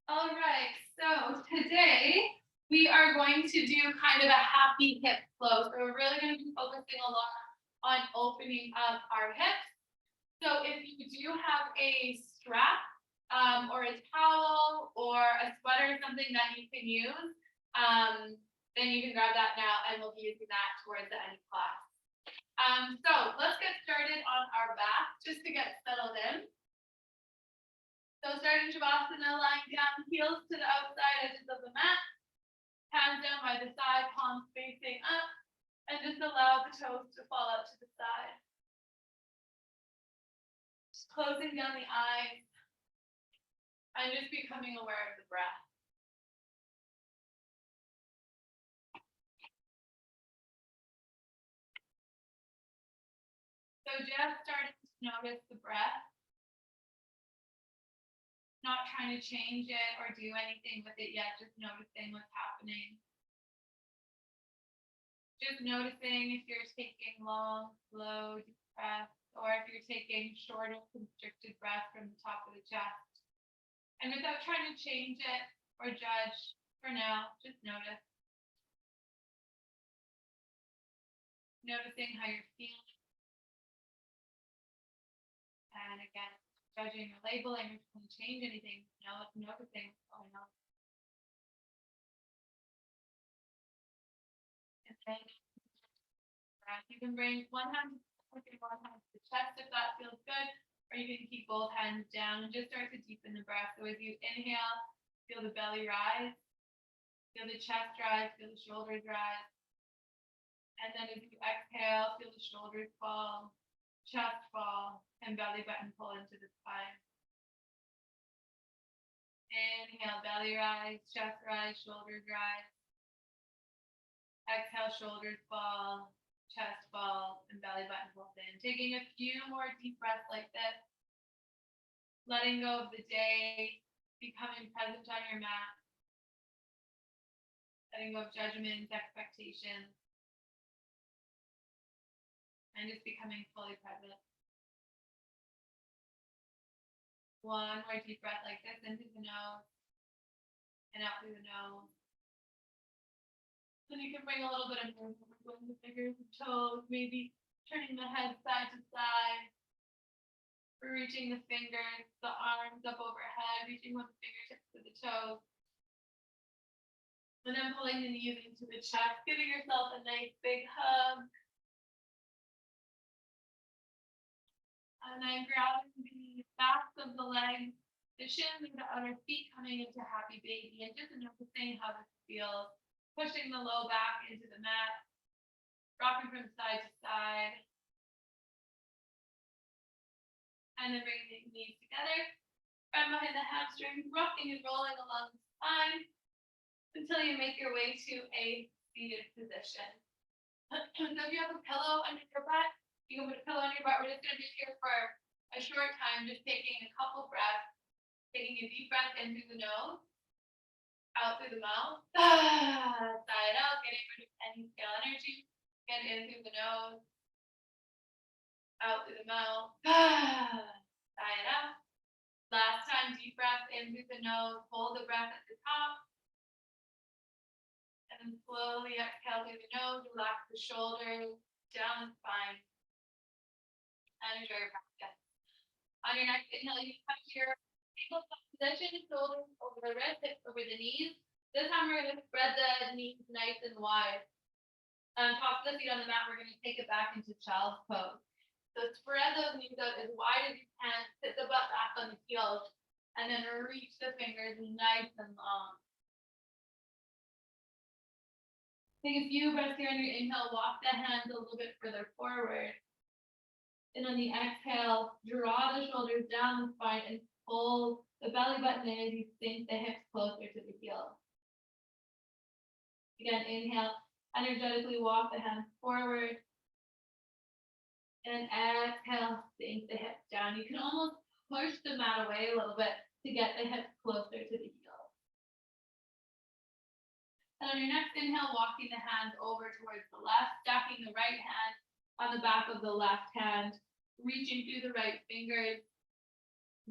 All right, so today we are going to do kind of a happy hip flow. So we're really going to be focusing a lot on opening up our hips. So if you do have a strap or a towel or a sweater, something that you can use, then you can grab that now and we'll be using that towards the end of class. So let's get started on our back just to get settled in. So starting Shavasana, lying down, heels to the outside edges of the mat, hands down by the side, palms facing up, and just allow the toes to fall out to the side. Just closing down the eyes and just becoming aware of the breath. So just starting to notice the breath, not trying to change it or do anything with it yet, just noticing what's happening. Just noticing if you're taking long, slow, deep breaths, or if you're taking shorter, constricted breaths from the top of the chest. And without trying to change it or judge, for now, just notice. Noticing how you're feeling. And again, judging or labeling or trying to change anything, noticing what's going on. And then you can bring one hand to the chest if that feels good, or you can keep both hands down and just start to deepen the breath. So as you inhale, feel the belly rise, feel the chest rise, feel the shoulders rise. And then as you exhale, feel the shoulders fall, chest fall, and belly button pull into the spine. Inhale, belly rise, chest rise, shoulders rise. Exhale, shoulders fall, chest fall, and belly button pulls in. Taking a few more deep breaths like this. Letting go of the day, becoming present on your mat. Letting go of judgments, expectations. And just becoming fully present. One more deep breath like this, into the nose and out through the nose. Then you can bring a little bit of movement with the fingers and toes, maybe turning the head side to side, reaching the fingers, the arms up overhead, reaching with the fingertips to the toes. And then pulling the knees into the chest, giving yourself a nice big hug. And then grabbing the backs of the legs, the shins and the outer feet coming into happy baby, and just noticing how this feels. Pushing the low back into the mat, rocking from side to side. And then bringing the knees together, right behind the hamstrings, rocking and rolling along the spine until you make your way to a seated position. So if you have a pillow under your butt, you can put a pillow on your butt. We're just going to be here for a short time, just taking a couple breaths, taking a deep breath in through the nose, out through the mouth, side out, getting rid of any stale energy. Get in through the nose, out through the mouth, side out. Last time, deep breath in through the nose, hold the breath at the top. And then slowly exhale through the nose, relax the shoulders, down the spine. And enjoy your practice. On your next inhale, you come to your tabletop position, shoulders over the wrists, hips over the knees. This time we're going to spread the knees nice and wide. Top of the feet on the mat, we're going to take it back into child's pose. So spread those knees out as wide as you can, sit the butt back on the heels, and then reach the fingers nice and long. Take a few breaths here on your inhale, walk the hands a little bit further forward. And on the exhale, draw the shoulders down the spine and pull the belly button in as you sink the hips closer to the heels. Again, inhale, energetically walk the hands forward. And exhale, sink the hips down. You can almost push the mat away a little bit to get the hips closer to the heels. And on your next inhale, walking the hands over towards the left, stacking the right hand on the back of the left hand, reaching through the right fingers,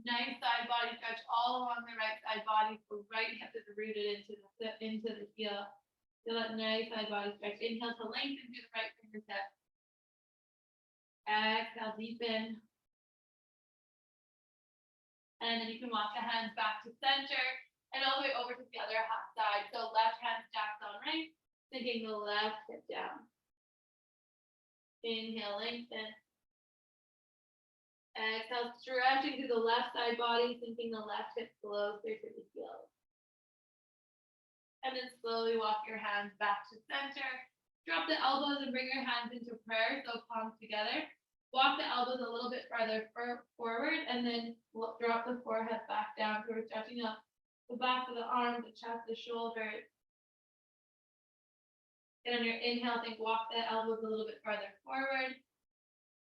Nice side body stretch all along the right side body. The right hip is rooted into the heel. Feel that nice side body stretch. Inhale to lengthen through the right fingertip. Exhale, deepen. And then you can walk the hands back to center and all the way over to the other side. So left hand stacked on right, sinking the left hip down. Inhale, lengthen. Exhale, stretching through the left side body, sinking the left hip closer to the heel. And then slowly walk your hands back to center. Drop the elbows and bring your hands into prayer, so palms together. Walk the elbows a little bit farther forward, and then drop the forehead back down. So we're stretching up the back of the arms, the chest, the shoulders. And on your inhale, think walk the elbows a little bit farther forward.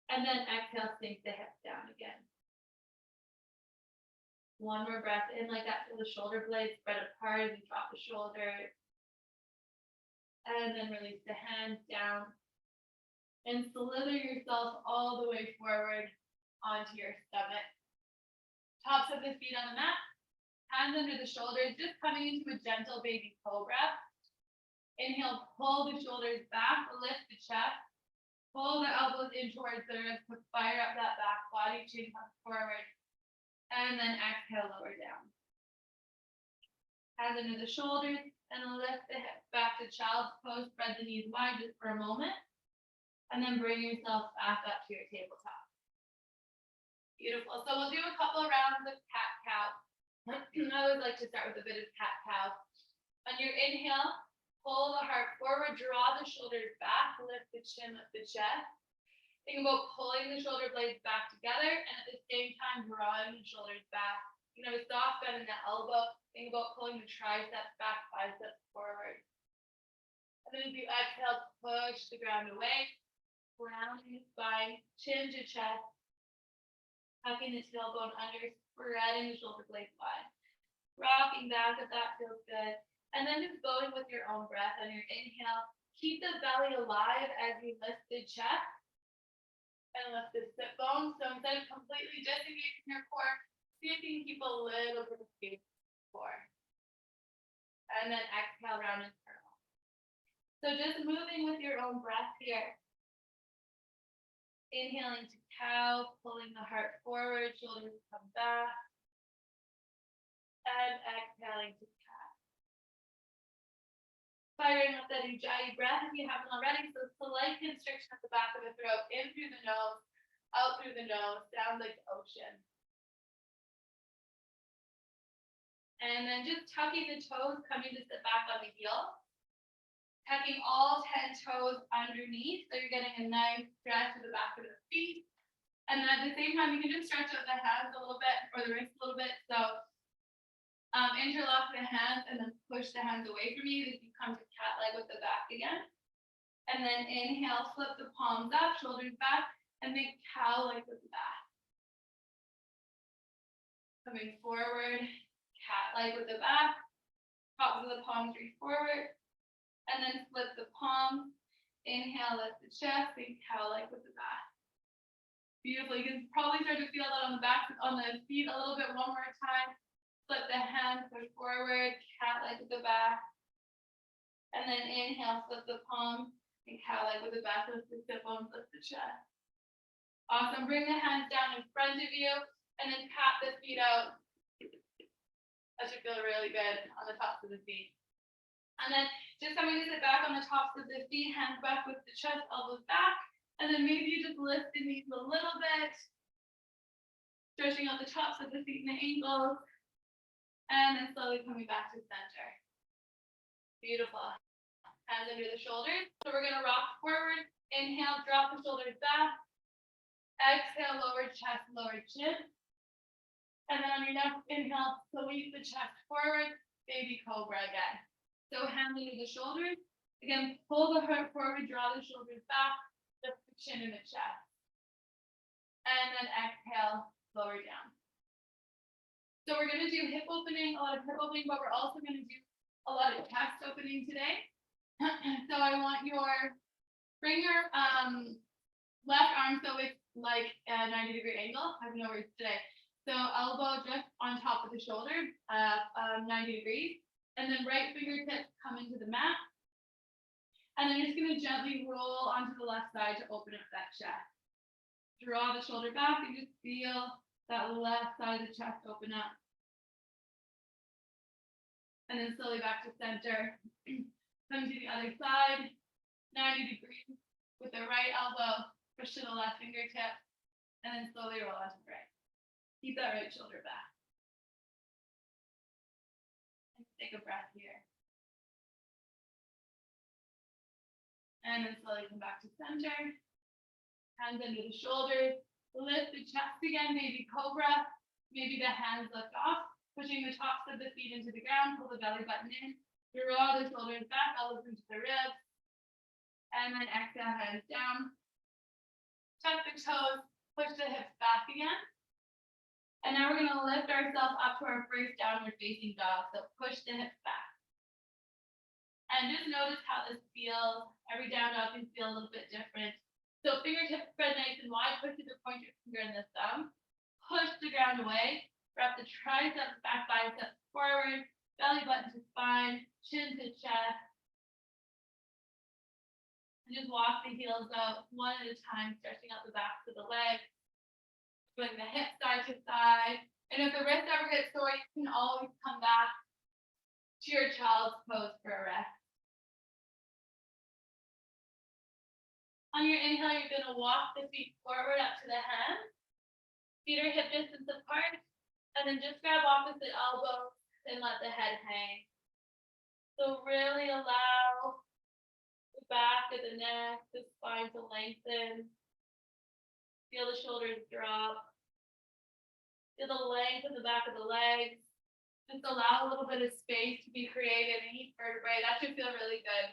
And then exhale, sink the hips down again. One more breath in like that till the shoulder blades spread apart as you drop the shoulders. And then release the hands down. And slither yourself all the way forward onto your stomach. Tops of the feet on the mat. Hands under the shoulders, just coming into a gentle baby cobra. Inhale, pull the shoulders back, lift the chest. Pull the elbows in towards the ribs to fire up that back body, chin comes forward. And then exhale, lower down. Hands under the shoulders and lift the hips back to child's pose. Spread the knees wide just for a moment. And then bring yourself back up to your tabletop. Beautiful. So we'll do a couple rounds of cat-cow. I always like to start with a bit of cat-cow. On your inhale, pull the heart forward, draw the shoulders back, lift the chin, lift the chest. Think about pulling the shoulder blades back together and at the same time drawing the shoulders back. You can have a soft bend in the elbow. Think about pulling the triceps back, biceps forward. And then as you exhale, push the ground away, rounding the spine, chin to chest, tucking the tailbone under, spreading the shoulder blades wide. Rocking back if that feels good. And then just going with your own breath on your inhale. Keep the belly alive as you lift the chest and lift the sit bones. So instead of completely disengaging your core, see if you can keep a little bit of space in the core. And then exhale, round and curl. So just moving with your own breath here. Inhaling to cow, pulling the heart forward, shoulders come back. And exhaling to cat. Firing up that Ujjayi breath if you haven't already. So slight constriction at the back of the throat, in through the nose, out through the nose, sounds like the ocean. And then just tucking the toes, coming to sit back on the heel. Tucking all 10 toes underneath, so you're getting a nice stretch to the back of the feet. And then at the same time, you can just stretch out the hands a little bit, or the wrists a little bit. So interlock the hands and then push the hands away from you as you come to cat leg with the back again. And then inhale, flip the palms up, shoulders back, and make cow leg with the back. Coming forward, cat leg with the back, tops of the palms reach forward, and then flip the palms. Inhale, lift the chest, make cow leg with the back. Beautiful. You can probably start to feel that on the back, on the feet a little bit one more time. Flip the hands, push forward, cat leg with the back. And then inhale, flip the palms, and cat leg with the back, lift the sit bones, lift the chest. Awesome. Bring the hands down in front of you, and then pat the feet out. That should feel really good on the tops of the feet. And then just coming to sit back on the tops of the feet, hands back with the chest, elbows back. And then maybe you just lift the knees a little bit. Stretching out the tops of the feet and the ankles. And then slowly coming back to center. Beautiful. Hands under the shoulders. So we're going to rock forward. Inhale, drop the shoulders back. Exhale, lower chest, lower chin. And then on your next inhale, sweep the chest forward. Baby cobra again. So hands under the shoulders. Again, pull the heart forward, draw the shoulders back. Lift the chin and the chest. And then exhale, lower down. So we're going to do hip opening, a lot of hip opening, but we're also going to do a lot of chest opening today. So I want bring your left arm so it's like a 90-degree angle. I have no words today. So elbow just on top of the shoulder, 90 degrees. And then right fingertips come into the mat. And then you're just gonna gently roll onto the left side to open up that chest. Draw the shoulder back and just feel that left side of the chest open up. And then slowly back to center. Come to the other side, 90 degrees with the right elbow, push to the left fingertip, and then slowly roll onto the right. Keep that right shoulder back. And take a breath here. And then slowly come back to center. Hands under the shoulders. Lift the chest again, maybe cobra. Maybe the hands lift off, pushing the tops of the feet into the ground, pull the belly button in. Draw the shoulders back, elbows into the ribs. And then exhale, hands down. Tuck the toes, push the hips back again. And now we're gonna lift ourselves up to our first downward facing dog. So push the hips back. And just notice how this feels. Every down dog can feel a little bit different. So fingertips spread nice and wide, push the pointer finger and the thumb. Push the ground away. Wrap the triceps back, biceps forward, belly button to spine, chin to chest. And just walk the heels out one at a time, stretching out the backs of the legs. Bring the hips side to side. And if the wrist ever gets sore, you can always come back to your child's pose for a rest. On your inhale, you're going to walk the feet forward up to the hands. Feet are hip distance apart. And then just grab opposite elbows and let the head hang. So really allow the back of the neck, the spine to lengthen. Feel the shoulders drop. Feel the length of the back of the legs. Just allow a little bit of space to be created in each vertebrae. That should feel really good.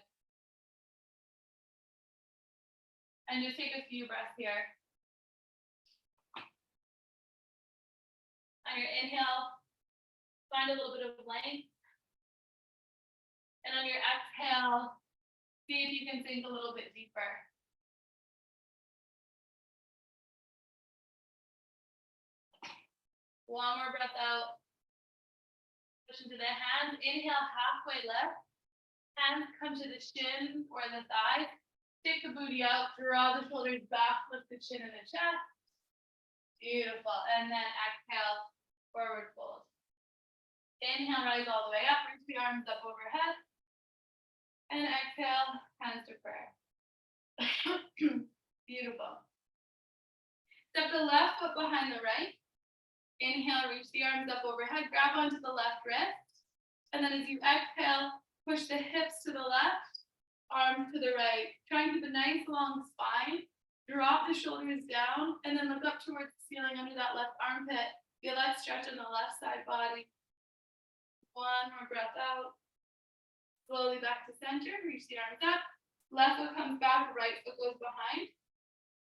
And just take a few breaths here. On your inhale, find a little bit of length. And on your exhale, see if you can sink a little bit deeper. One more breath out. Push into the hands. Inhale, halfway lift. Hands come to the shins or the thighs. Stick the booty out. Draw the shoulders back. Lift the chin and the chest. Beautiful. And then exhale, forward fold. Inhale, rise all the way up. Reach the arms up overhead. And exhale, hands to prayer. Beautiful. Step the left foot behind the right. Inhale, reach the arms up overhead, grab onto the left wrist. And then as you exhale, push the hips to the left, arms to the right. Try and keep a nice long spine. Drop the shoulders down and then look up towards the ceiling under that left armpit. Feel that stretch on the left side body. One more breath out. Slowly back to center, reach the arms up. Left foot comes back, right foot goes behind.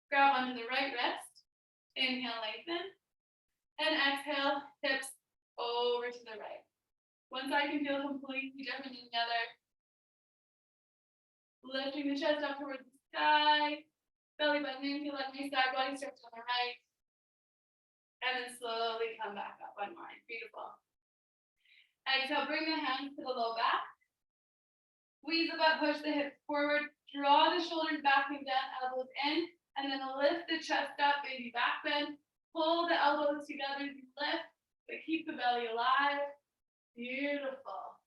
Grab onto the right wrist. Inhale, lengthen. And exhale, hips over to the right. One side can feel completely different than the other. Lifting the chest up towards the sky. Belly button in, feel that nice side body stretch on the right. And then slowly come back up, unwind. Beautiful. Exhale, bring the hands to the low back. Squeeze the butt, push the hips forward. Draw the shoulders back and down, elbows in. And then lift the chest up, baby back bend. Pull the elbows together as you lift, but keep the belly alive. Beautiful.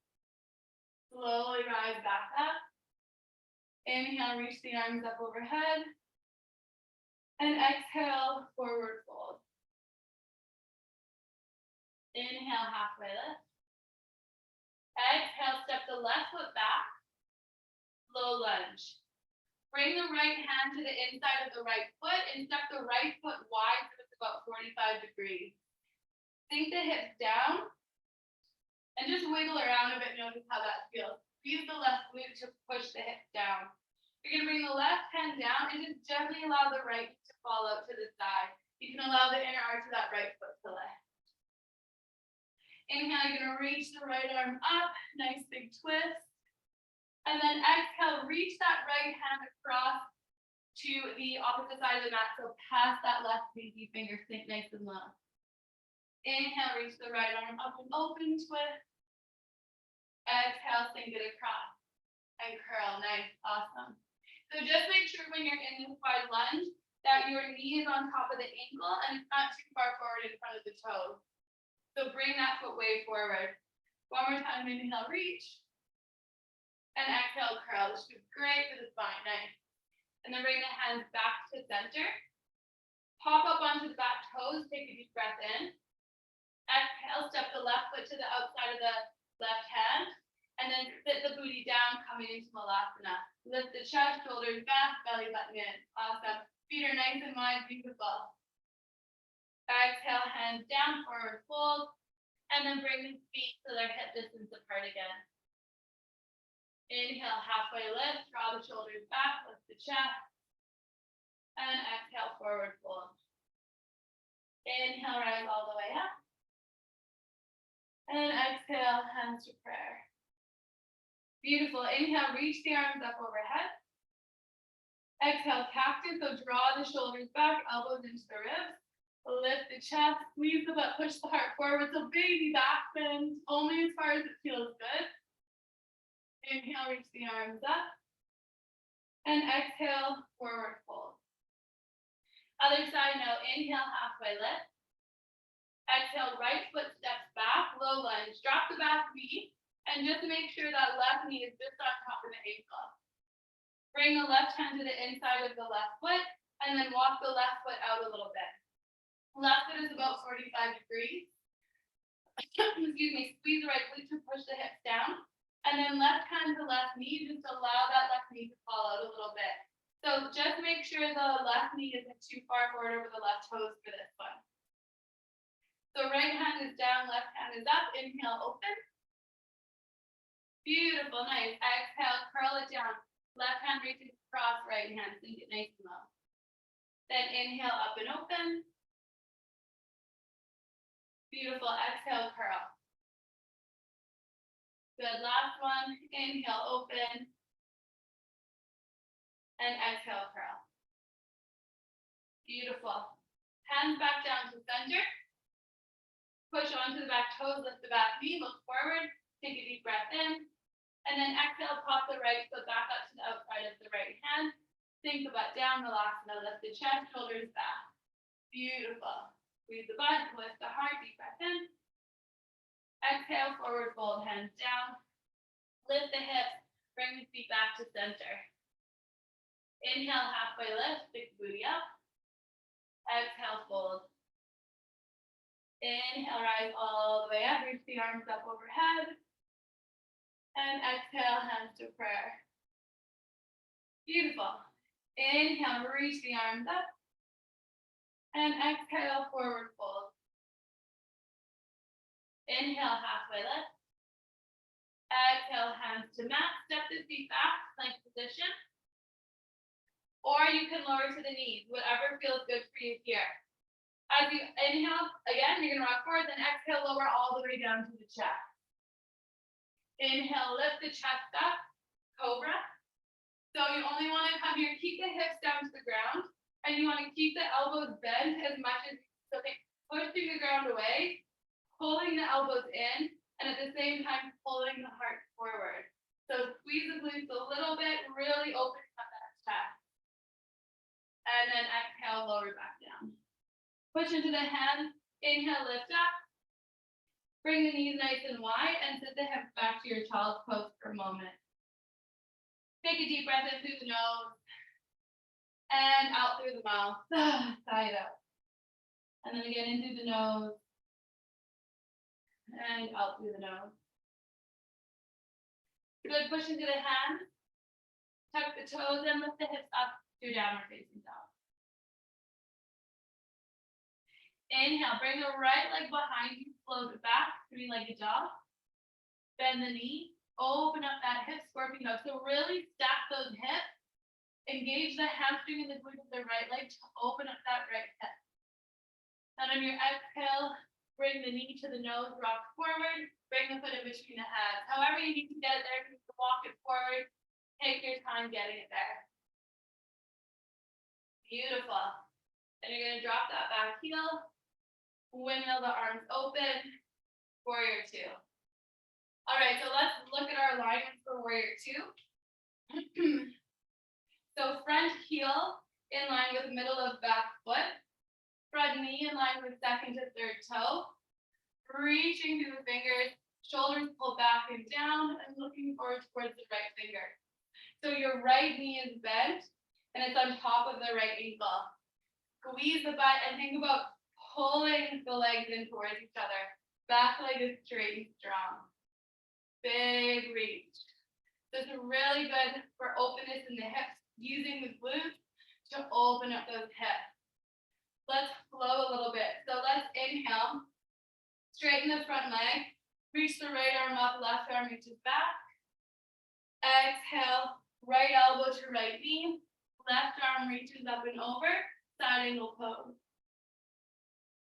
Slowly rise back up. Inhale, reach the arms up overhead. And exhale, forward fold. Inhale, halfway lift. Exhale, step the left foot back. Low lunge. Bring the right hand to the inside of the right foot and step the right foot wide so it's about 45 degrees. Sink the hips down and just wiggle around a bit. Notice how that feels. Use the left glute to push the hips down. You're going to bring the left hand down and just gently allow the right to fall out to the side. You can allow the inner arch of that right foot to lift. Inhale, you're going to reach the right arm up. Nice big twist. And then exhale, reach that right hand across to the opposite side of the mat. So past that left pinky finger, sink nice and low. Inhale, reach the right arm up and open, twist. Exhale, sink it across and curl. Nice, awesome. So just make sure when you're in this wide lunge that your knee is on top of the ankle and it's not too far forward in front of the toes. So bring that foot way forward. One more time, inhale, reach. And exhale, curl. This is great for the spine, nice. And then bring the hands back to center. Pop up onto the back toes, take a deep breath in. Exhale, step the left foot to the outside of the left hand. And then sit the booty down, coming into Malasana. Lift the chest, shoulders back, belly button in. Awesome. Feet are nice and wide, beautiful. Exhale, hands down, forward fold. And then bring the feet to their hip distance apart again. Inhale, halfway lift, draw the shoulders back, lift the chest. And exhale, forward fold. Inhale, rise all the way up. And exhale, hands to prayer. Beautiful. Inhale, reach the arms up overhead. Exhale, cactus. So draw the shoulders back, elbows into the ribs. Lift the chest, squeeze the butt, push the heart forward. So baby back bend, only as far as it feels good. Inhale, reach the arms up. And exhale, forward fold. Other side now, inhale, halfway lift. Exhale, right foot steps back, low lunge. Drop the back knee. And just make sure that left knee is just on top of the ankle. Bring the left hand to the inside of the left foot, and then walk the left foot out a little bit. Left foot is about 45 degrees. Excuse me, squeeze the right glute to push the hips down. And then left hand to left knee, just allow that left knee to fall out a little bit. So just make sure the left knee isn't too far forward over the left toes for this one. So right hand is down, left hand is up. Inhale, open. Beautiful, nice. Exhale, curl it down. Left hand reaches across, right hand, sink it nice and low. Then inhale, up and open. Beautiful, exhale, curl. Good, last one. Inhale, open. And exhale, curl. Beautiful. Hands back down to center. Push onto the back toes, lift the back knee, look forward. Take a deep breath in. And then exhale, pop the right foot back up to the outside of the right hand. Sink the butt down, relax, now lift the chest, shoulders back. Beautiful. Squeeze the butt, lift the heart, deep breath in. Exhale, forward fold, hands down. Lift the hips, bring the feet back to center. Inhale, halfway lift, stick the booty up. Exhale, fold. Inhale, rise all the way up, reach the arms up overhead. And exhale, hands to prayer. Beautiful. Inhale, reach the arms up. And exhale, forward fold. Inhale, halfway lift. Exhale, hands to mat. Step the feet back, plank position. Or you can lower to the knees, whatever feels good for you here. As you inhale, again, you're going to rock forward, then exhale, lower all the way down to the chest. Inhale, lift the chest up, cobra. So you only want to come here, keep the hips down to the ground, and you want to keep the elbows bent as much as so they pushing the ground away, pulling the elbows in, and at the same time pulling the heart forward. So squeeze the glutes a little bit, really open up that chest. And then exhale, lower back down. Push into the hands, inhale, lift up. Bring the knees nice and wide and sit the hips back to your child's pose for a moment. Take a deep breath in through the nose and out through the mouth. Sigh it out. And then again in through the nose and out through the nose. Good, push into the hands. Tuck the toes and lift the hips up to your downward facing dog. Inhale, bring the right leg behind you, float it back, three-legged dog. Bend the knee, open up that hip, scorpion dog. So really stack those hips, engage the hamstring and the glute of the right leg to open up that right hip. And on your exhale, bring the knee to the nose, rock forward, bring the foot in between the hands. However you need to get it there, you can walk it forward, take your time getting it there. Beautiful. Then you're going to drop that back heel. Windmill the arms open, warrior two. All right, so let's look at our alignment for warrior two. So front heel in line with middle of back foot. Front knee in line with second to third toe. Reaching through the fingers, shoulders pull back and down, and looking forward towards the right finger. So your right knee is bent, and it's on top of the right ankle. Squeeze the butt and think about pulling the legs in towards each other. Back leg is straight and strong. Big reach. This is really good for openness in the hips, using the glutes to open up those hips. Let's flow a little bit. So let's inhale, straighten the front leg, reach the right arm up, left arm reaches back. Exhale, right elbow to right knee, left arm reaches up and over, side angle pose.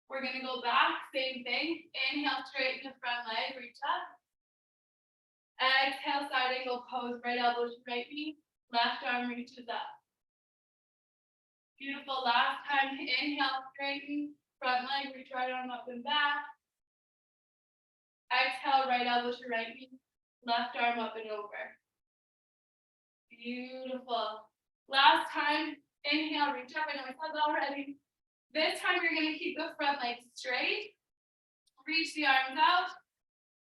We're gonna go back, same thing. Inhale, straighten the front leg, reach up. Exhale, side angle pose, right elbow to right knee, left arm reaches up. Beautiful, last time, inhale, straighten, front leg, reach right arm up and back. Exhale, right elbow to right knee, left arm up and over. Beautiful. Last time, inhale, reach up, I know I said that already. This time you're gonna keep the front leg straight, reach the arms out.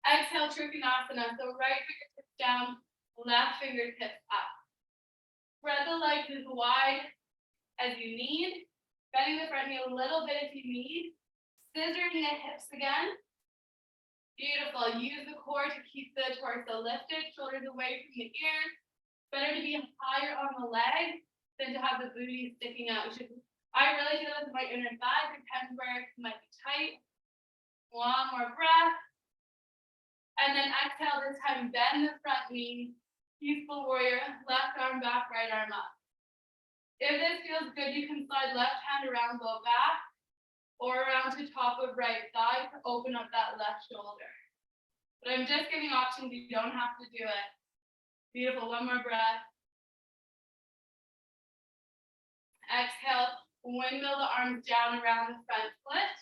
Exhale, Trikonasana, so right fingertips down, left fingertips up. Spread the legs as wide as you need, bending the front knee a little bit if you need. Scissoring the hips again. Beautiful, use the core to keep the torso lifted, shoulders away from the ears. Better to be higher on the leg than to have the booty sticking out. I really feel this with my inner thigh, depends where it might be tight. One more breath. And then exhale, this time bend the front knee, peaceful warrior, left arm back, right arm up. If this feels good, you can slide left hand around low back or around to top of right thigh to open up that left shoulder. But I'm just giving options, you don't have to do it. Beautiful, one more breath. Exhale, windmill the arms down around the front foot.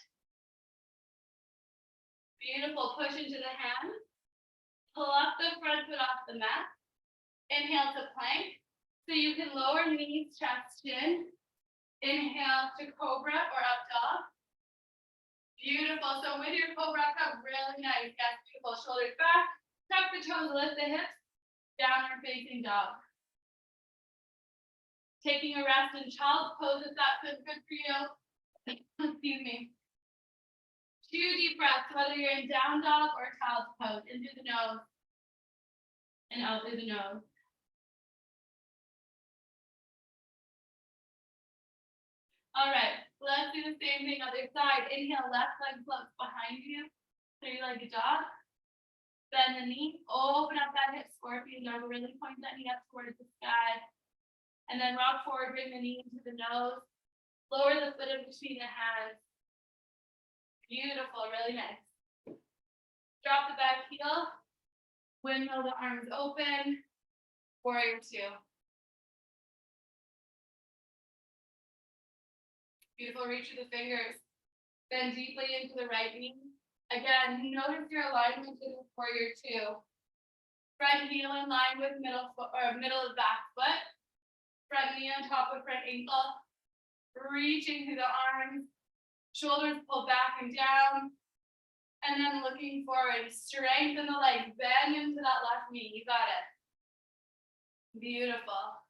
Beautiful, push into the hands. Pull up the front foot off the mat. Inhale to plank. So you can lower knees, chest, chin. Inhale to cobra or up dog. Beautiful, so with your cobra up, really nice. Yes, beautiful, shoulders back. Tuck the toes, lift the hips. Downward facing dog. Taking a rest in child's pose if that feels good for you. Excuse me. 2 deep breaths, whether you're in down dog or child's pose, in through the nose and out through the nose. All right, let's do the same thing other side. Inhale, left leg floats behind you, 3-legged dog. Bend the knee, open up that hip, scorpion dog, really point that knee up towards the sky. And then rock forward, bring the knee into the nose. Lower the foot in between the hands. Beautiful, really nice. Drop the back heel. Windmill the arms open. Warrior two. Beautiful, reach through the fingers. Bend deeply into the right knee. Again, notice your alignment in warrior two. Front heel in line with middle of back foot. Front knee on top of front ankle. Reaching through the arms. Shoulders pull back and down. And then looking forward. Strengthen the legs. Bend into that left knee. You got it. Beautiful.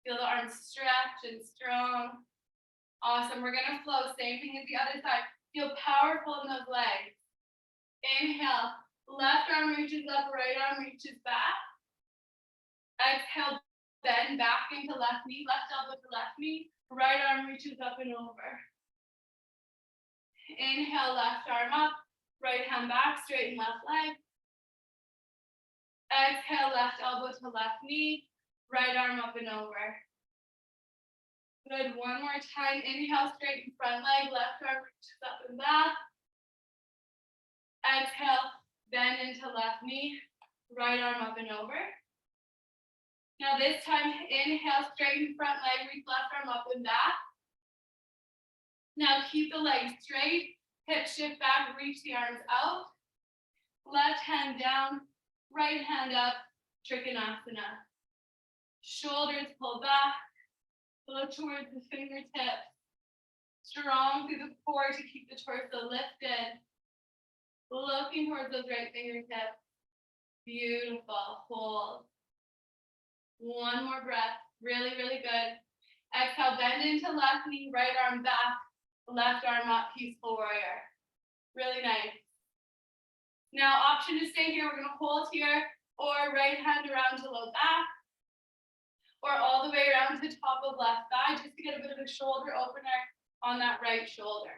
Feel the arms stretch and strong. Awesome. We're going to flow. Same thing as the other side. Feel powerful in those legs. Inhale. Left arm reaches up. Right arm reaches back. Exhale. Bend back into left knee. Left elbow to left knee. Right arm reaches up and over. Inhale, left arm up, right hand back, straighten left leg. Exhale, left elbow to left knee, right arm up and over. Good, one more time. Inhale, straighten front leg, left arm reaches up and back. Exhale, bend into left knee, right arm up and over. Now this time, inhale, straighten front leg, reach left arm up and back. Now keep the legs straight, Hip shift back, reach the arms out. Left hand down, right hand up, Trikonasana. Shoulders pull back, look towards the fingertips. Strong through the core to keep the torso lifted. Looking towards those right fingertips. Beautiful, hold. One more breath, really, really good. Exhale, bend into left knee, right arm back, left arm up, peaceful warrior. Really nice. Now, option to stay here, we're gonna hold here, or right hand around to low back, or all the way around to top of left thigh, just to get a bit of a shoulder opener on that right shoulder.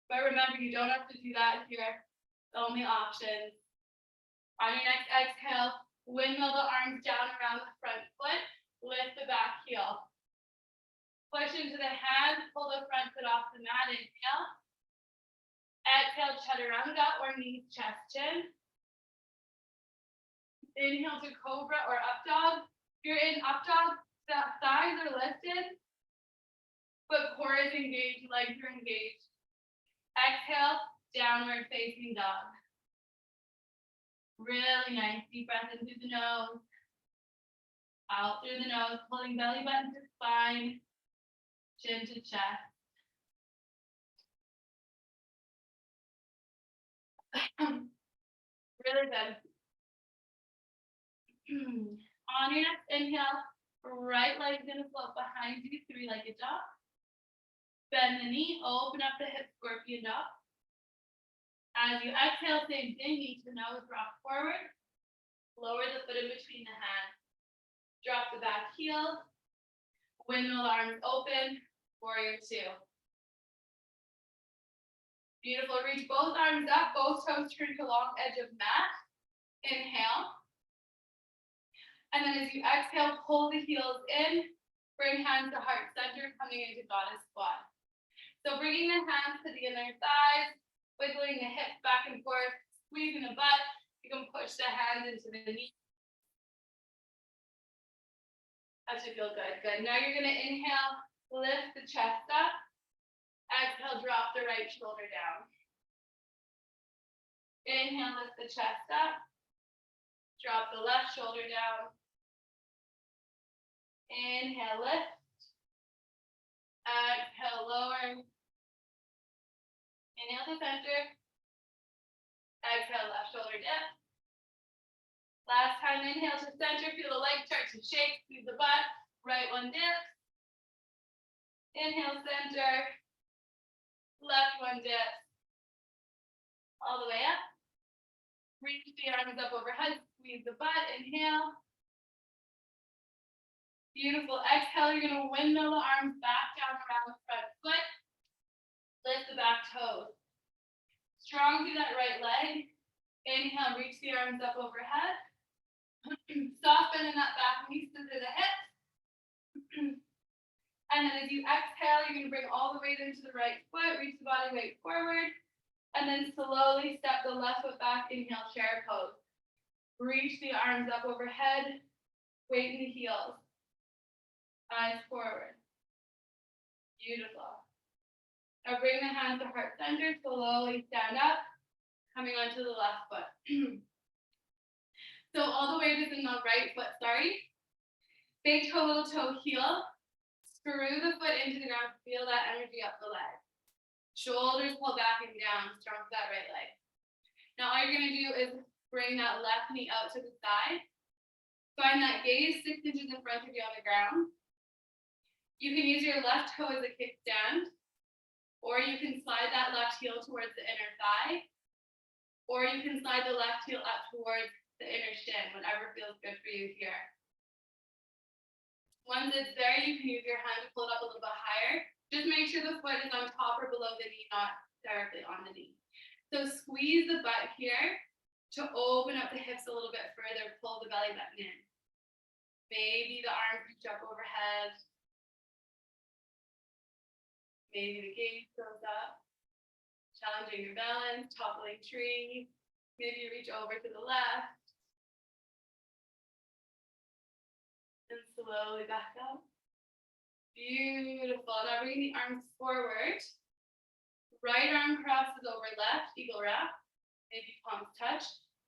But remember, you don't have to do that here. The only options. On your next exhale, windmill the arms down around the front foot, lift the back heel. Push into the hands, pull the front foot off the mat, inhale. Exhale, chaturanga or knees, chest, chin. Inhale to cobra or up dog. If you're in up dog, thighs are lifted, but core is engaged, legs are engaged. Exhale, downward facing dog. Really nice. Deep breath in through the nose. Out through the nose, pulling belly button to spine, chin to chest. Really good. On your next inhale, right leg is going to float behind you, three-legged dog. Bend the knee, open up the hip, scorpion dog. As you exhale, same thing, knee to nose, rock forward. Lower the foot in between the hands. Drop the back heel. Windmill arms open, warrior two. Beautiful, reach both arms up, both toes turn to long edge of mat. Inhale. And then as you exhale, pull the heels in, bring hands to heart center, coming into goddess squat. So bringing the hands to the inner thighs, wiggling the hips back and forth, squeezing the butt. You can push the hands into the knees. That should feel good. Good. Now you're going to inhale, lift the chest up. Exhale, drop the right shoulder down. Inhale, lift the chest up. Drop the left shoulder down. Inhale, lift. Exhale, lower. Inhale to center. Exhale, left shoulder dip. Last time, inhale to center. Feel the leg start to shake. Squeeze the butt. Right one dips. Inhale, center. Left one dips. All the way up. Reach the arms up overhead. Squeeze the butt. Inhale. Beautiful. Exhale, you're going to windmill the arms back down around the front foot. Lift the back toes. Strong through that right leg. Inhale, reach the arms up overhead. Soften in that back knee, scissor the hips. And then as you exhale, you're going to bring all the weight into the right foot, reach the body weight forward, and then slowly step the left foot back. Inhale, chair pose. Reach the arms up overhead, weight in the heels. Eyes forward. Beautiful. Now bring the hands to heart center, slowly stand up, coming onto the left foot. So all the weight is in the right foot, Big toe, little toe, heel. Screw the foot into the ground, feel that energy up the leg. Shoulders pull back and down, strong with that right leg. Now all you're gonna do is bring that left knee out to the side. Find that gaze 6 inches in front of you on the ground. You can use your left toe as a kickstand, or you can slide that left heel towards the inner thigh, or you can slide the left heel up towards the inner shin, whatever feels good for you here. Once it's there, you can use your hand to pull it up a little bit higher. Just make sure the foot is on top or below the knee, not directly on the knee. So squeeze the butt here to open up the hips a little bit further, pull the belly button in. Maybe the arms reach up overhead. Maybe the gaze goes up, challenging your balance, toppling tree. Maybe you reach over to the left. And slowly back up. Beautiful. Now bring the arms forward. Right arm crosses over left, eagle wrap. Maybe palms touch.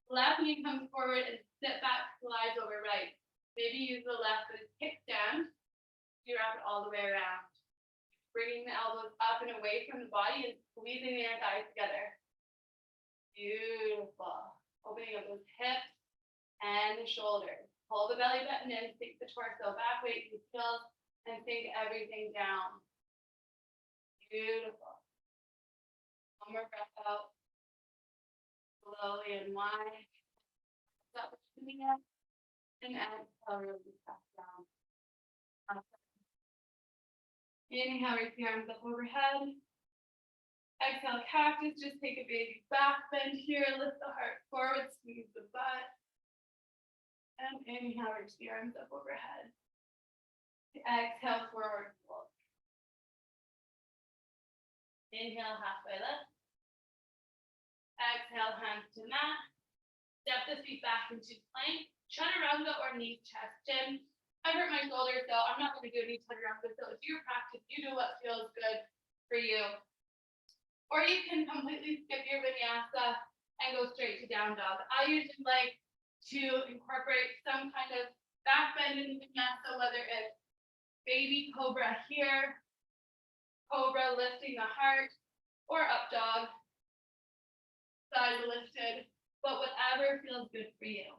Left knee comes forward and sit back, slides over right. Maybe use the left foot as kickstand. You wrap it all the way around. Bringing the elbows up and away from the body and squeezing the inner thighs together. Beautiful. Opening up those hips and the shoulders. Pull the belly button in, sink the torso back, weight the heels, and sink everything down. Beautiful. One more breath out. Slowly and wide. Stop breathing in. And exhale, release back down. Inhale, reach the arms up overhead. Exhale, cactus. Just take a big back bend here. Lift the heart forward, squeeze the butt. And inhale, reach the arms up overhead. Exhale, forward fold. Inhale, halfway lift. Exhale, hands to mat. Step the feet back into plank. Chaturanga or knee chest in. I hurt my shoulder, so I'm not going to do any chaturanga. So it's your practice. You do what feels good for you. Or you can completely skip your vinyasa and go straight to down dog. I usually like to incorporate some kind of back bend in vinyasa, whether it's baby cobra here, cobra lifting the heart, or up dog, side lifted, but whatever feels good for you.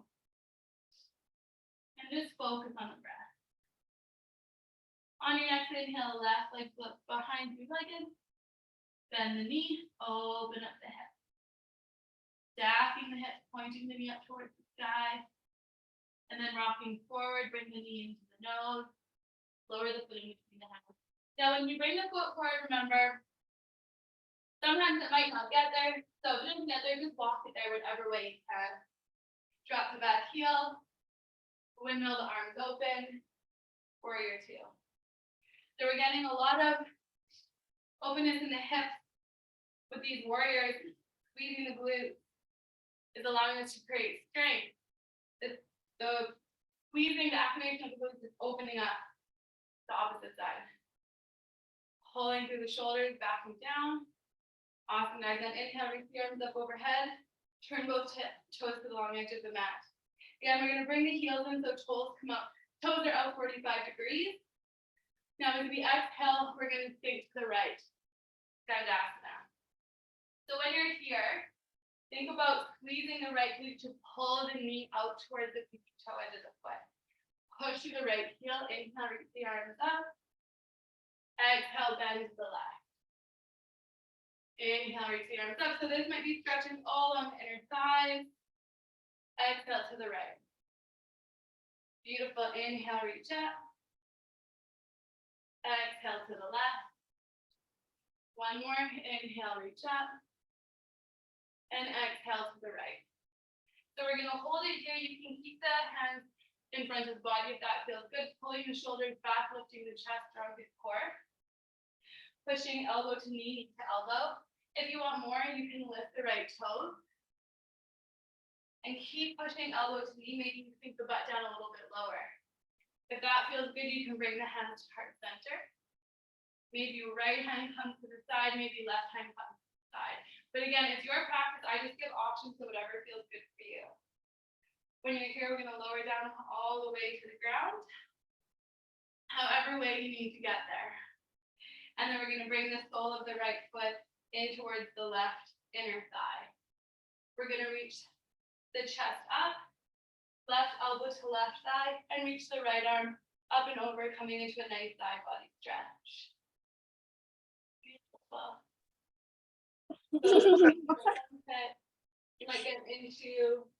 And just focus on the breath. On your next inhale, left leg flip behind three-legged. Bend the knee, open up the hip. Stacking the hips, pointing the knee up towards the sky. And then rocking forward, bring the knee into the nose. Lower the foot in between the hands. Now, when you bring the foot forward, remember, sometimes it might not get there. So if it doesn't get there, just walk it there whatever way you can. Drop the back heel. Windmill the arms open. Warrior two. So we're getting a lot of openness in the hips with these warriors. Squeezing the glutes is allowing us to create strength. The squeezing, the activation of the glutes is opening up the opposite side. Pulling through the shoulders, back and down. Awesome, guys. Then inhale, reach the arms up overhead. Turn both toes to the long edge of the mat. Again, we're going to bring the heels in so toes come up. Toes are out 45 degrees. Now, as we exhale, we're going to sink to the right. Skandasana. So when you're here, think about squeezing the right glute to pull the knee out towards the toe edge of the foot. Push to the right heel. Inhale, reach the arms up. Exhale, bend to the left. Inhale, reach the arms up. So this might be stretching all on the inner thighs. Exhale to the right. Beautiful. Inhale, reach up. Exhale to the left. One more. Inhale, reach up. And exhale to the right. So we're going to hold it here. You can keep the hands in front of the body if that feels good. Pulling the shoulders back, lifting the chest, strongest core. Pushing elbow to knee to elbow. If you want more, you can lift the right toes. And keep pushing elbow to knee, making you sink the butt down a little bit lower. If that feels good, you can bring the hands to heart center. Maybe right hand comes to the side, maybe left hand comes to the side. But again, it's your practice. I just give options to whatever feels good for you. When you're here, we're going to lower down all the way to the ground. However way you need to get there. And then we're going to bring the sole of the right foot in towards the left inner thigh. We're going to reach the chest up, left elbow to left thigh, and reach the right arm up and over, coming into a nice side body stretch. Beautiful. So, you might get into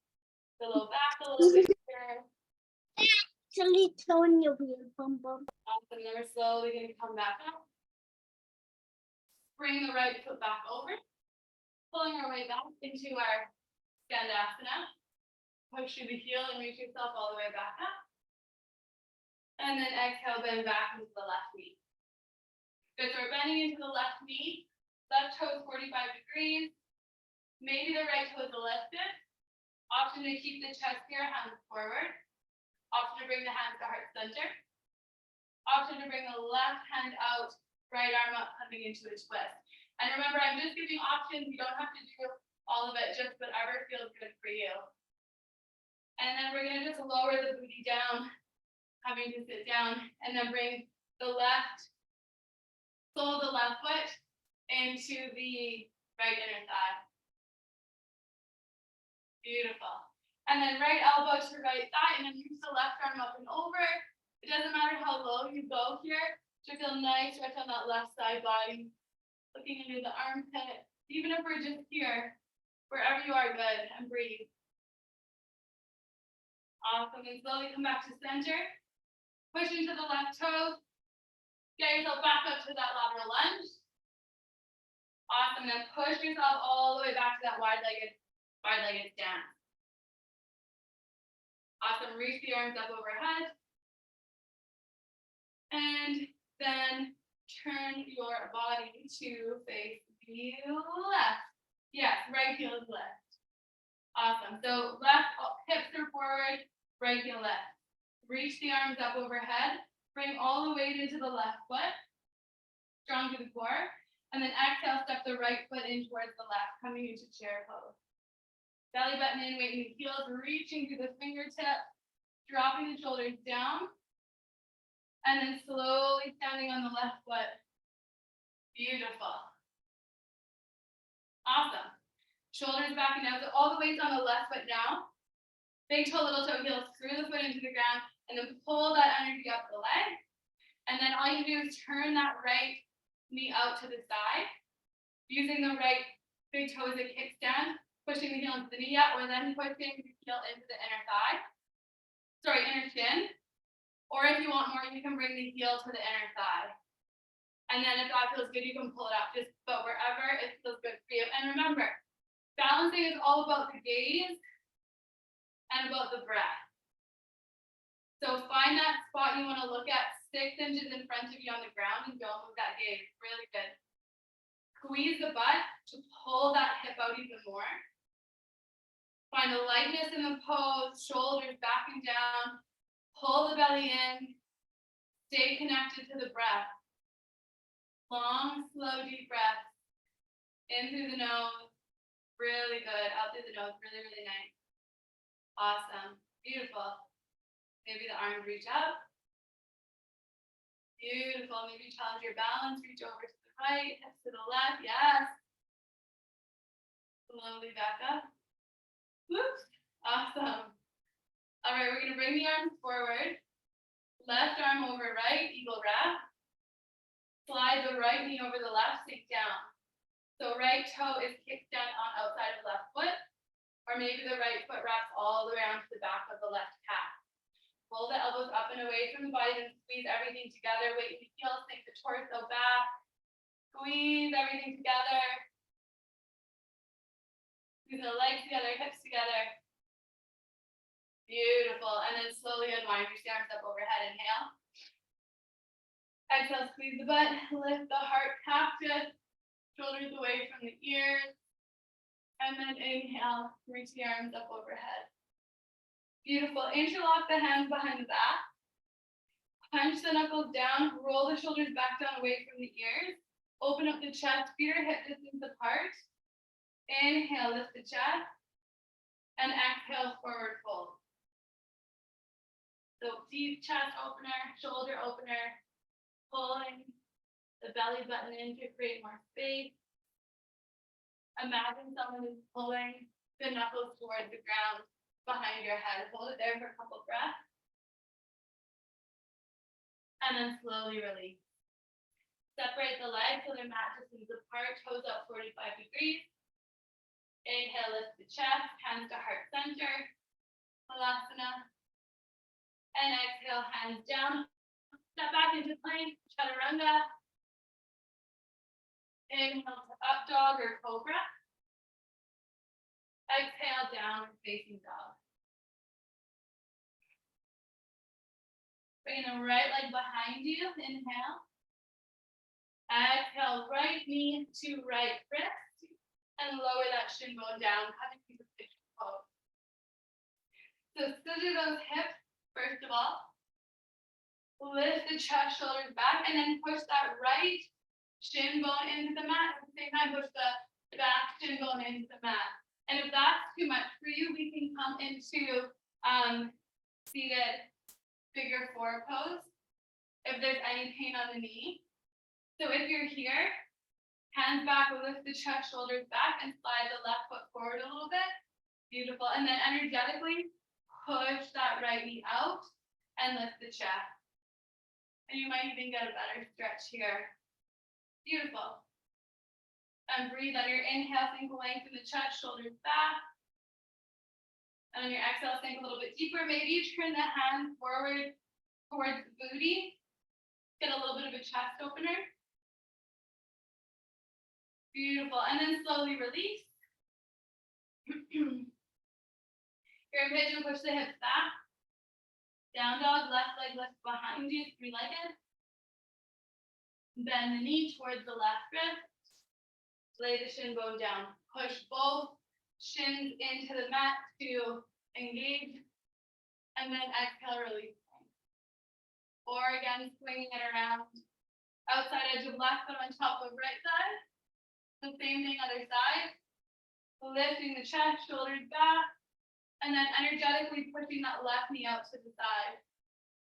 the low back a little bit here. Actually, Tonya will bum bum. Awesome. Then we're slowly going to come back up. Bring the right foot back over. Pulling our way back into our Skandasana. Push through the heel and reach yourself all the way back up. And then exhale, bend back into the left knee. Good, so we're bending into the left knee. Left toe is 45 degrees. Maybe the right toe is lifted. Option to keep the chest here, hands forward. Option to bring the hands to heart center. Option to bring the left hand out, right arm up, coming into a twist. And remember, I'm just giving options. You don't have to do all of it, just whatever feels good for you. And then we're gonna just lower the booty down, having to sit down, and then bring the left sole of the left foot into the right inner thigh. Beautiful. And then right elbow to right thigh, and then use the left arm up and over. It doesn't matter how low you go here, to feel nice stretch on that left side body. Looking into the armpit, even if we're just here, wherever you are, good, and breathe. Awesome, and slowly come back to center. Push into the left toes. Get yourself back up to that lateral lunge. Awesome, then push yourself all the way back to that wide-legged stance. Awesome, reach the arms up overhead. And then turn your body to face the left. Yes, right heel is left. Awesome, so left hips are forward, right heel left. Reach the arms up overhead. Bring all the weight into the left foot. Strong to the core. And then exhale, step the right foot in towards the left, coming into chair pose. Belly button in, weight in the heels, reaching to the fingertips, dropping the shoulders down. And then slowly standing on the left foot. Beautiful. Awesome. Shoulders back and down. So all the weight's on the left foot now. Big toe, little toe, heel, screw the foot into the ground, and then pull that energy up the leg. And then all you do is turn that right knee out to the side, using the right big toe as a kickstand, pushing the heel into the knee out, or then pushing the heel into the inner shin. Or if you want more, you can bring the heel to the inner thigh. And then if that feels good, you can pull it up, but wherever it feels good for you. And remember, balancing is all about the gaze and about the breath. So find that spot you want to look at 6 inches in front of you on the ground and don't move that gaze. Really good. Squeeze the butt to pull that hip out even more. Find a lightness in the pose, shoulders back and down. Pull the belly in. Stay connected to the breath. Long, slow, deep breaths. In through the nose. Really good. Out through the nose. Really, really nice. Awesome. Beautiful. Maybe the arms reach up. Beautiful. Maybe challenge your balance. Reach over to the right, hips to the left. Yes. Slowly back up. Whoops. Awesome. All right, we're going to bring the arms forward. Left arm over right, eagle wrap. Slide the right knee over the left, sink down. So right toe is kicked down on outside of left foot, or maybe the right foot wraps all the way around to the back of the left calf. Pull the elbows up and away from the body, then squeeze everything together. Weight in the heels, sink the torso back. Squeeze everything together. Squeeze the legs together, hips together. Beautiful. And then slowly unwind your arms up overhead. Inhale. Exhale, squeeze the butt. Lift the heart cactus. Shoulders away from the ears. And then inhale. Reach the arms up overhead. Beautiful. Interlock the hands behind the back. Punch the knuckles down. Roll the shoulders back down away from the ears. Open up the chest. Feet are hip distance apart. Inhale, lift the chest. And exhale, forward fold. So deep chest opener, shoulder opener. Pulling the belly button in to create more space. Imagine someone is pulling the knuckles towards the ground behind your head. Hold it there for a couple breaths. And then slowly release. Separate the legs so they're mat distance apart, toes up 45 degrees. Inhale, lift the chest, hands to heart center. Halasana. And exhale, hands down. Step back into plank, chaturanga. Inhale to up dog or cobra. Exhale, downward facing dog. Bring the right leg behind you. Inhale. Exhale, right knee to right wrist. And lower that shin bone down, coming to the pigeon pose. So scissor those hips, first of all. Lift the chest, shoulders back, and then push that right shin bone into the mat. At the same time, push the back shin bone into the mat. And if that's too much for you, we can come into seated figure 4 pose if there's any pain on the knee. So if you're here, hands back, lift the chest, shoulders back, and slide the left foot forward a little bit. Beautiful. And then energetically push that right knee out and lift the chest. And you might even get a better stretch here. Beautiful. And breathe on your inhale, sink lengthen the chest, shoulders back. And on your exhale, sink a little bit deeper. Maybe you turn the hands forward towards the booty. Get a little bit of a chest opener. Beautiful. And then slowly release. Your pigeon, push the hips back. Down dog, left leg lifts behind you, three-legged. Bend the knee towards the left wrist. Lay the shin bone down. Push both shins into the mat to engage. And then exhale, release. Or again, swinging it around. Outside edge of left foot on top of right side. The same thing, other side. Lifting the chest, shoulders back. And then energetically pushing that left knee out to the side.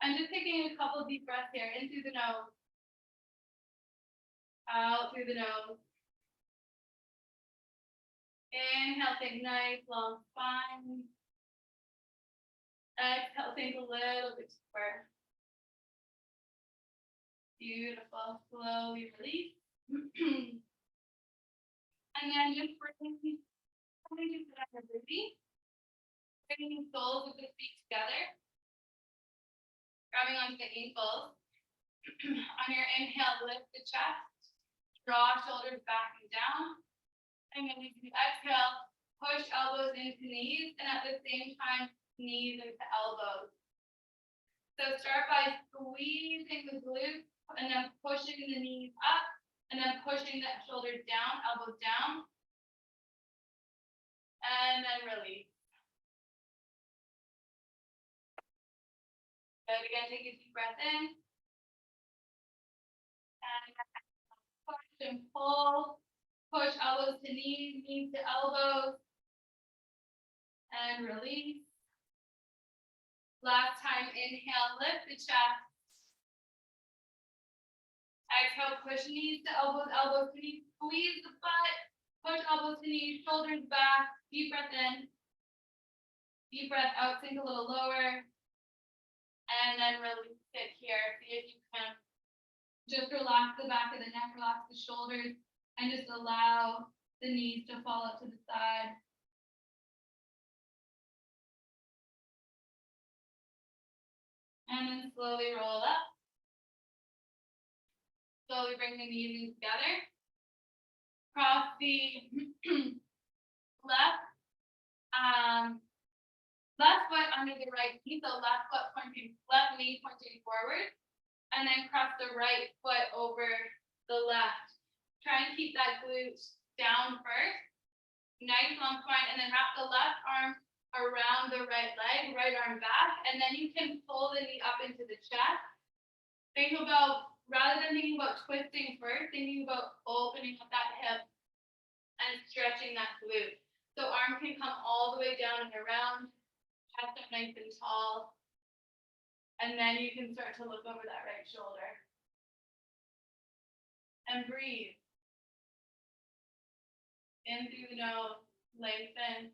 And just taking a couple deep breaths here, in through the nose. Out through the nose. Inhale, think nice, long spine. Exhale, think a little bit deeper. Beautiful, slowly release. And then just bring to sit on your booty. Bringing the soles of the feet together. Grabbing onto the ankles. On your inhale, lift the chest. Draw shoulders back and down. And then as you exhale, push elbows into knees, and at the same time, knees into elbows. So start by squeezing the glutes, and then pushing the knees up, and then pushing the shoulders down, elbows down. And then release. Good, again, take a deep breath in. And push and pull. Push elbows to knees, knees to elbows. And release. Last time, inhale, lift the chest. Exhale, push knees to elbows, elbows to knees. Squeeze the butt. Push elbows to knees, shoulders back. Deep breath in. Deep breath out, sink a little lower. And then release it here. See if you can just relax the back of the neck, relax the shoulders, and just allow the knees to fall up to the side. And then slowly roll up. Slowly bring the knees in together. Cross the left foot under the right knee, so left knee pointing forward, and then cross the right foot over the left. Try and keep that glute down first. Nice long spine, and then wrap the left arm around the right leg, right arm back, and then you can pull the knee up into the chest. Think about, rather than thinking about twisting first, thinking about opening up that hip and stretching that glute. So arm can come all the way down and around, chest up nice and tall, and then you can start to look over that right shoulder. And breathe. In through the nose, lengthen.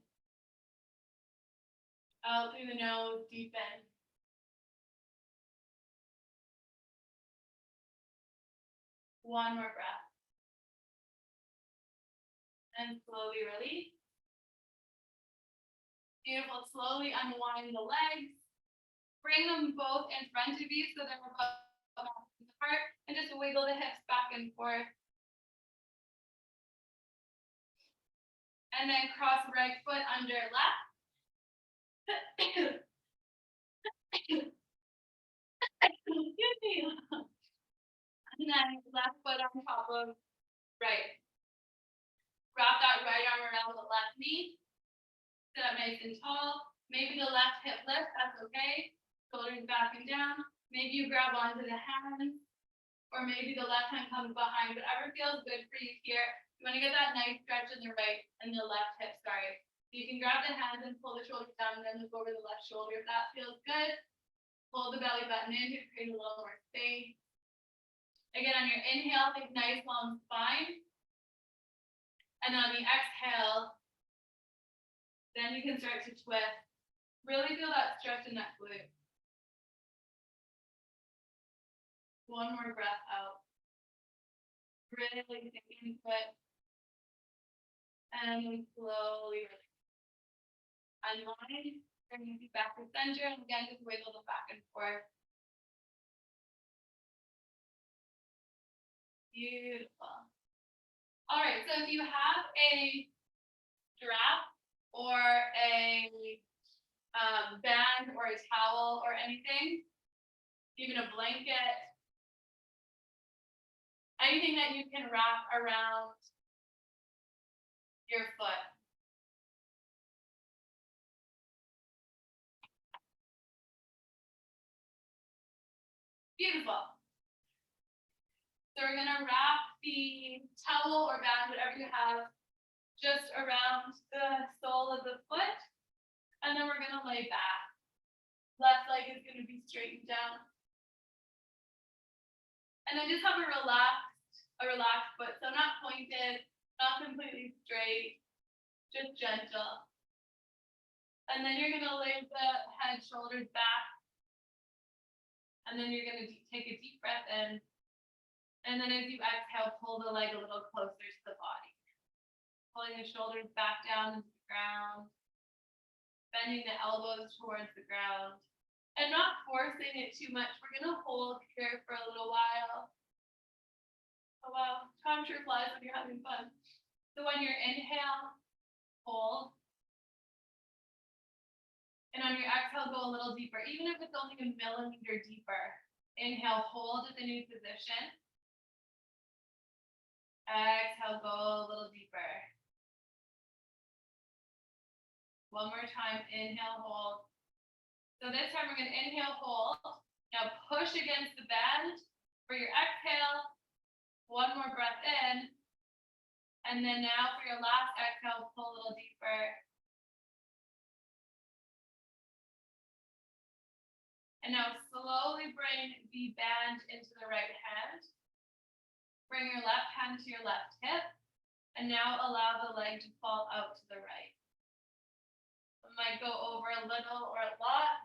Out through the nose, deepen. One more breath. And slowly release. Beautiful. Slowly unwind the legs. Bring them both in front of you so they're above apart, and just wiggle the hips back and forth. And then cross right foot under left. Excuse me. And then left foot on top of right. Wrap that right arm around the left knee. Sit up nice and tall. Maybe the left hip lifts, that's okay. Shoulders back and down. Maybe you grab onto the hands. or maybe the left hand comes behind, whatever feels good for you here. You want to get that nice stretch in the right and the left hip, sorry. So you can grab the hands and pull the shoulders down and then look over the left shoulder if that feels good. Pull the belly button in to create a little more space. Again, on your inhale, think nice long spine. And on the exhale, then you can start to twist. Really feel that stretch in that glute. One more breath out. Really sink into it. And then slowly release. Unwind, bring your feet back to center, and again, just wiggle them back and forth. Beautiful. All right, so if you have a strap or a band or a towel or anything, even a blanket, anything that you can wrap around your foot. Beautiful. So we're gonna wrap the towel or band, whatever you have, just around the sole of the foot, and then we're gonna lay back. Left leg is gonna be straightened down. And then just have a relaxed foot, so not pointed, not completely straight, just gentle. And then you're gonna lay the head, shoulders back. And then you're gonna take a deep breath in. And then as you exhale, pull the leg a little closer to the body. Pulling the shoulders back down into the ground. Bending the elbows towards the ground. And not forcing it too much. We're gonna hold here for a little while. Oh wow, time sure flies when you're having fun. So when you're inhale, hold. And on your exhale, go a little deeper, even if it's only a millimeter deeper. Inhale, hold at the new position. Exhale, go a little deeper. One more time, inhale, hold. So this time we're going to inhale, hold. Now push against the band for your exhale. One more breath in. And then now for your last exhale, pull a little deeper. And now slowly bring the band into the right hand. Bring your left hand to your left hip. And now allow the leg to fall out to the right. It might go over a little or a lot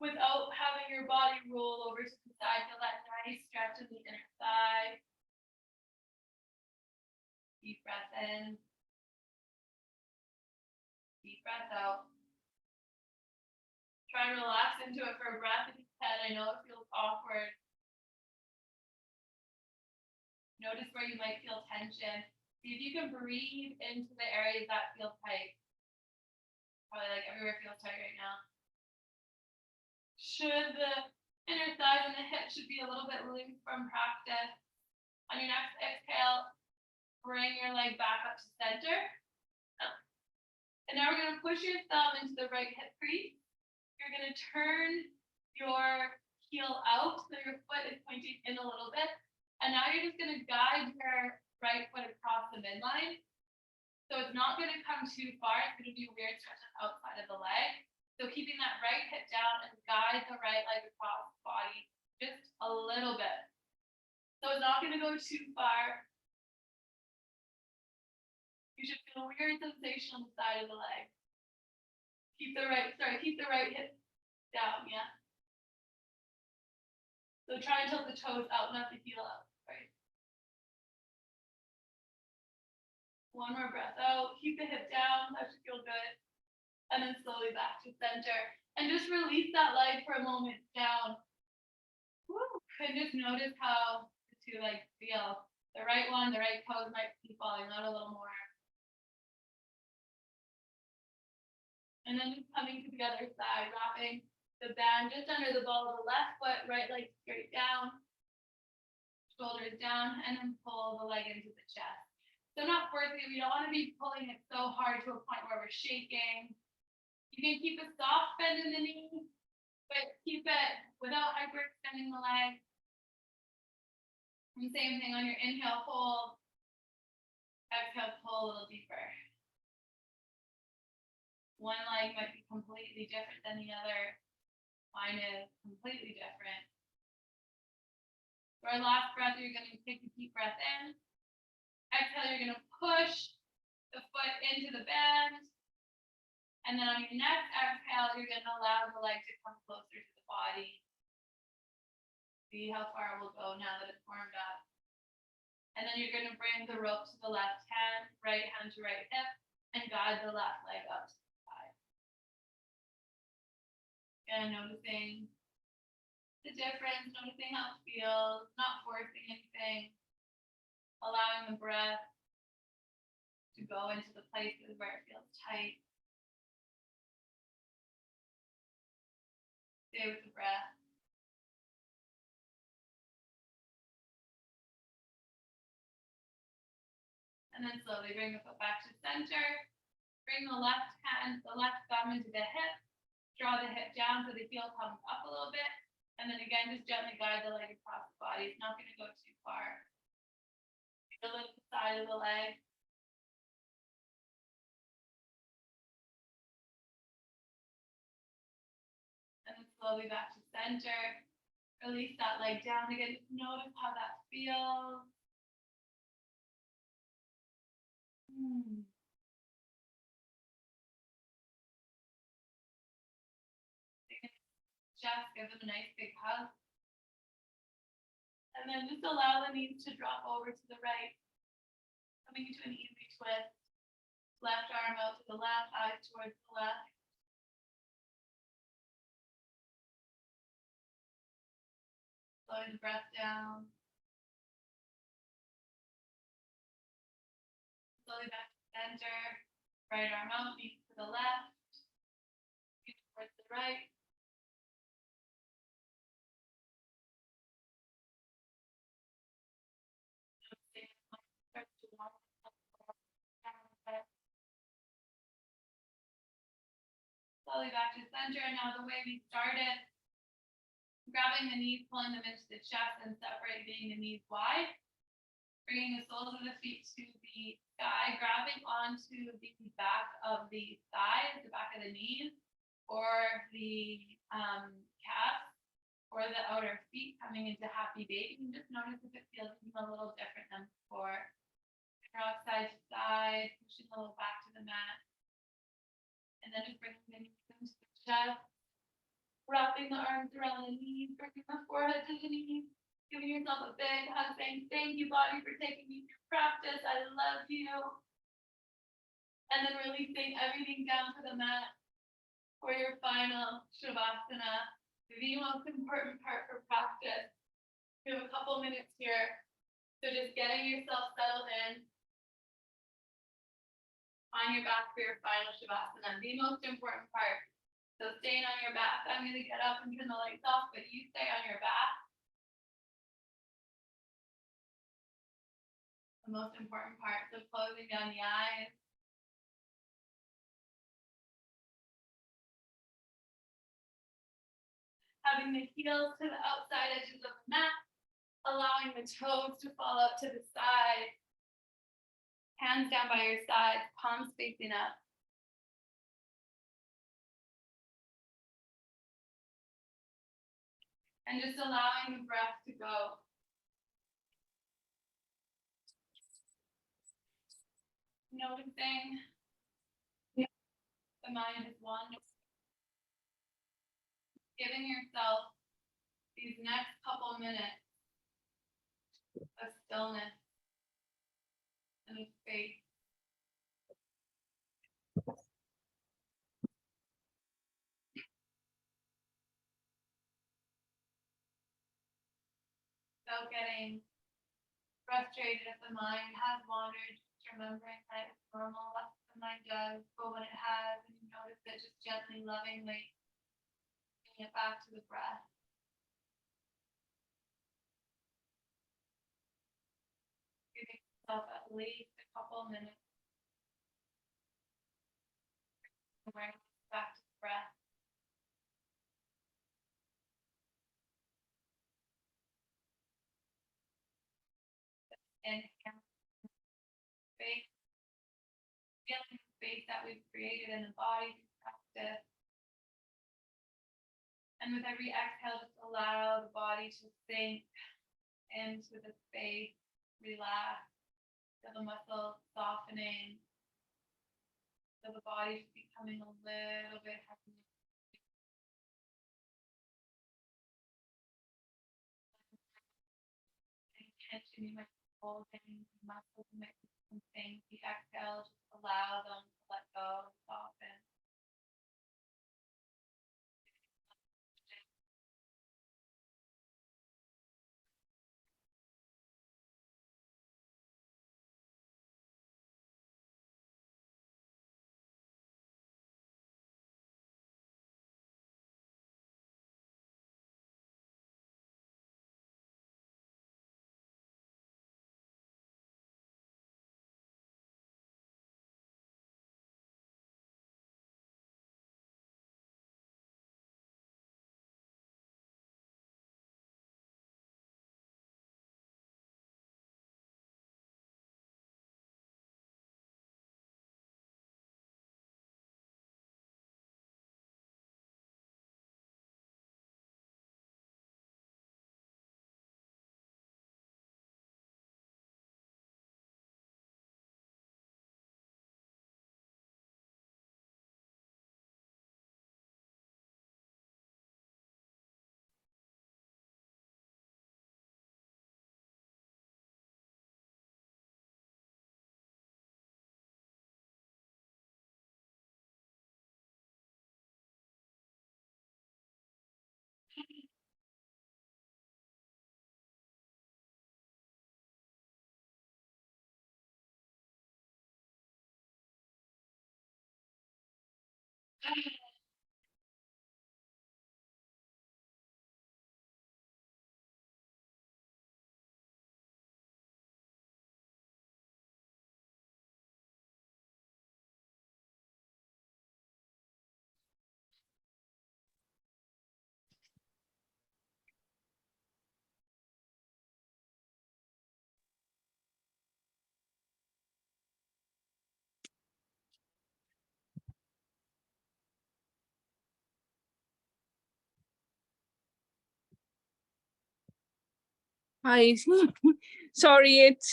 without having your body roll over to the side. Feel that nice stretch in the inner thigh. Deep breath in. Deep breath out. Try and relax into it for a breath if you can. I know it feels awkward. Notice where you might feel tension. See if you can breathe into the areas that feel tight. Probably like everywhere feels tight right now. Should the inner thighs and the hips should be a little bit loose from practice. On your next exhale, bring your leg back up to center. And now we're going to push your thumb into the right hip crease. You're going to turn your heel out so your foot is pointing in a little bit. And now you're just going to guide your right foot across the midline. So it's not going to come too far. It's going to be a weird stretch outside of the leg. So keeping that right hip down and guide the right leg across the body just a little bit. So it's not going to go too far. You should feel a weird sensation on the side of the leg. Keep the right hip down, yeah. So try and tilt the toes out, not the heel up, right? One more breath out, keep the hip down, that should feel good. And then slowly back to center. And just release that leg for a moment down. Woo. And just notice how the two legs feel. The right one, the right toes might be falling out a little more. And then just coming to the other side, wrapping the band just under the ball of the left foot, right leg straight down, shoulders down, and then pull the leg into the chest. So not forcing it, we don't want to be pulling it so hard to a point where we're shaking. You can keep a soft bend in the knee, but keep it without hyperextending the leg. And same thing on your inhale, hold. Exhale, pull a little deeper. One leg might be completely different than the other. Mine is completely different. For our last breath, you're going to take a deep breath in. Exhale, you're going to push the foot into the bend. And then on your next exhale, you're going to allow the leg to come closer to the body. See how far it will go now that it's warmed up. And then you're going to bring the rope to the left hand to right hip, and guide the left leg up to the side. And noticing the difference, noticing how it feels, not forcing anything, allowing the breath to go into the places where it feels tight. Stay with the breath. And then slowly bring the foot back to center. Bring the left thumb into the hip. Draw the hip down so the heel comes up a little bit. And then again, just gently guide the leg across the body. It's not going to go too far. Lift the side of the leg. And then slowly back to center. Release that leg down again. Just notice how that feels. Just give them a nice big hug. And then just allow the knees to drop over to the right. Coming into an easy twist. Left arm out to the left, eyes towards the left. Slowing the breath down. Slowly back to center. Right arm out, knees to the left. Knees towards the right. Slowly back to center. And now the way we started, grabbing the knees, pulling them into the chest and separating the knees wide. Bringing the soles of the feet to the sky, grabbing onto the back of the thighs, the back of the knees, or the calves, or the outer feet, coming into happy baby. And just notice if it feels a little different than before. Rock side to side, pushing a little back to the mat. And then just bringing the knees into the chest, wrapping the arms around the knees, bringing the forehead to the knees. Giving yourself a big hug, saying, thank you, body, for taking me through practice. I love you. And then releasing everything down to the mat for your final Shavasana, the most important part for practice. We have a couple minutes here. So just getting yourself settled in on your back for your final Shavasana, the most important part. So staying on your back, I'm going to get up and turn the lights off, but you stay on your back. The most important part, so closing down the eyes. Having the heels to the outside edges of the mat, allowing the toes to fall out to the side. Hands down by your sides, palms facing up. And just allowing the breath to go. Noticing the mind is wandering. Giving yourself these next couple minutes of stillness and of space. Without getting frustrated if the mind has wandered, just remembering that it's normal, that's what the mind does, but when it has, and you notice it, just gently, lovingly bringing it back to the breath. Giving yourself at least a couple minutes. Bring it back to the breath. Inhale. Space. Feeling the space that we've created in the body to practice. And with every exhale, just allow the body to sink into the space, relax, feel the muscles softening, feel the body just becoming a little bit heavier. Tension, you might be holding muscles, you might be some things. The exhale, just allow them to let go and soften. Hi, sorry, it's